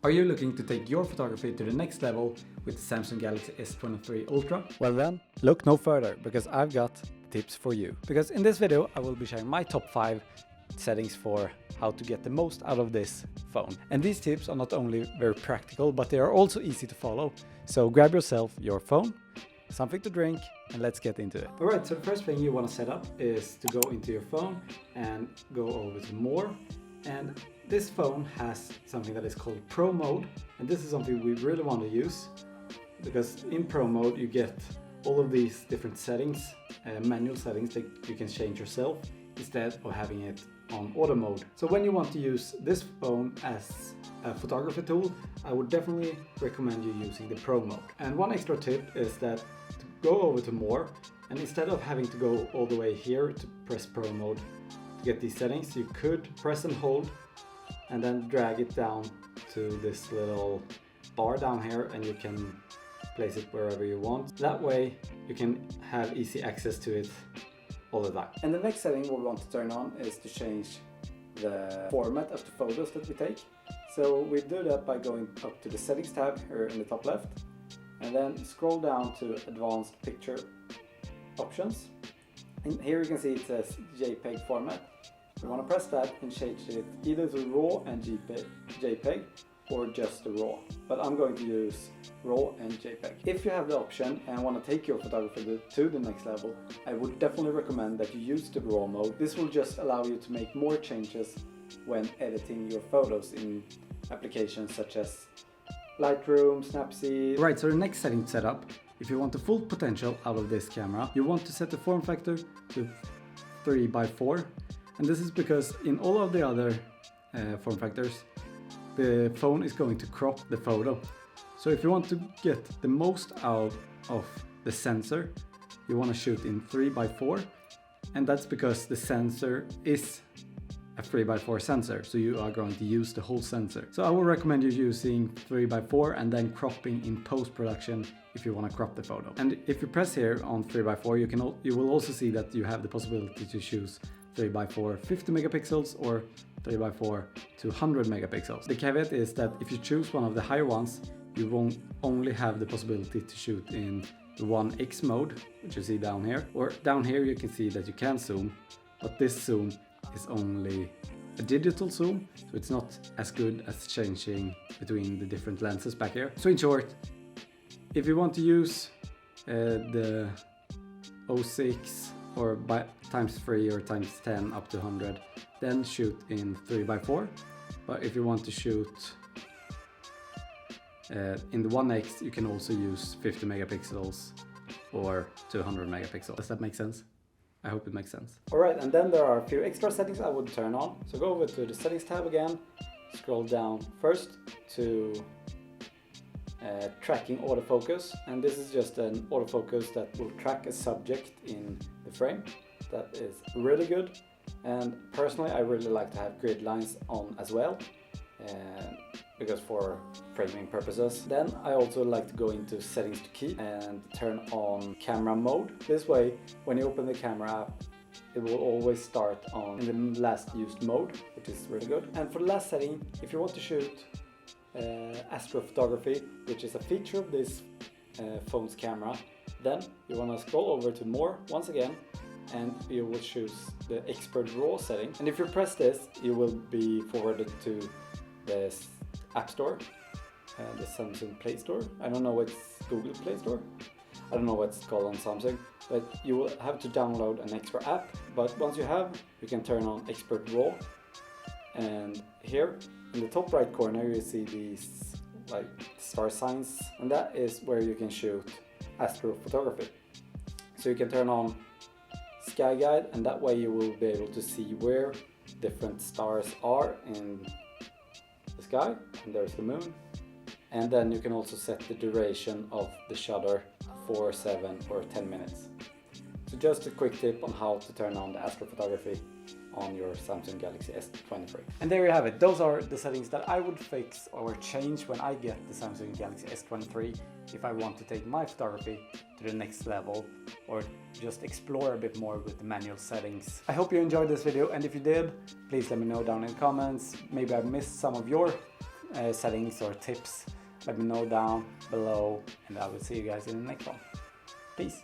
Are you looking to take your photography to the next level with the Samsung Galaxy S23 Ultra? Well then, look no further, because I've got tips for you. Because in this video I will be sharing my top 5 settings for how to get the most out of this phone. And these tips are not only very practical, but they are also easy to follow. So grab yourself your phone, something to drink, and let's get into it. Alright, so the first thing you want to set up is to go into your phone and go over to More. And this phone has something that is called Pro Mode, and this is something we really want to use, because in Pro Mode you get all of these different settings, manual settings that you can change yourself instead of having it on auto mode. So when you want to use this phone as a photography tool, I would definitely recommend you using the Pro Mode. And one extra tip is that to go over to More, and instead of having to go all the way here to press Pro Mode to get these settings, you could press and hold and then drag it down to this little bar down here, and you can place it wherever you want. That way you can have easy access to it all the time. And the next setting we want to turn on is to change the format of the photos that we take. So we do that by going up to the settings tab here in the top left, and then scroll down to advanced picture options. And here you can see it says JPEG format. We want to press that and change it either to RAW and JPEG or just the RAW. But I'm going to use RAW and JPEG. If you have the option and want to take your photography to the next level, I would definitely recommend that you use the RAW mode. This will just allow you to make more changes when editing your photos in applications such as Lightroom, Snapseed. Right, so the next setting to set up, if you want the full potential out of this camera, you want to set the form factor to 3:4. And this is because in all of the other form factors, the phone is going to crop the photo. So if you want to get the most out of the sensor, you want to shoot in 3:4. And that's because the sensor is a 3:4 sensor, so you are going to use the whole sensor. So I would recommend you using 3:4 and then cropping in post-production if you want to crop the photo. And if you press here on 3:4, you will also see that you have the possibility to choose 3:4 50 megapixels or 3:4 200 megapixels. The caveat is that if you choose one of the higher ones, you won't only have the possibility to shoot in the 1x mode, which you see down here. Or down here you can see that you can zoom, but this zoom is only a digital zoom, so it's not as good as changing between the different lenses back here. So in short, if you want to use the 06 or by ×3 or ×10 up to 100, then shoot in 3:4. But if you want to shoot in the 1x, you can also use 50 megapixels or 200 megapixels. Does that make sense? I hope it makes sense. Alright, and then there are a few extra settings I would turn on. So go over to the settings tab again, scroll down first to tracking autofocus, and this is just an autofocus that will track a subject in the frame. That is really good, and personally I really like to have grid lines on as well, because for framing purposes. Then I also like to go into settings to keep and turn on camera mode. This way, when you open the camera app, it will always start on in the last used mode, which is really good. And for the last setting, if you want to shoot Astrophotography, which is a feature of this phone's camera, then you want to scroll over to More once again, and you will choose the Expert RAW setting. And if you press this, you will be forwarded to the App Store, the Samsung Play Store. I don't know what's Google Play Store. I don't know what it's called on Samsung, but you will have to download an extra app. But once you have, you can turn on Expert RAW, and here in the top right corner you see these like star signs, and that is where you can shoot astrophotography. So you can turn on Sky Guide, and that way you will be able to see where different stars are in the sky, and there's the moon. And then you can also set the duration of the shutter 4, 7 or 10 minutes. So just a quick tip on how to turn on the astrophotography on your Samsung Galaxy S23. And there you have it. Those are the settings that I would fix or change when I get the Samsung Galaxy S23 if I want to take my photography to the next level or just explore a bit more with the manual settings. I hope you enjoyed this video, and if you did, please let me know down in the comments. Maybe I missed some of your settings or tips, let me know down below, and I will see you guys in the next one. Peace.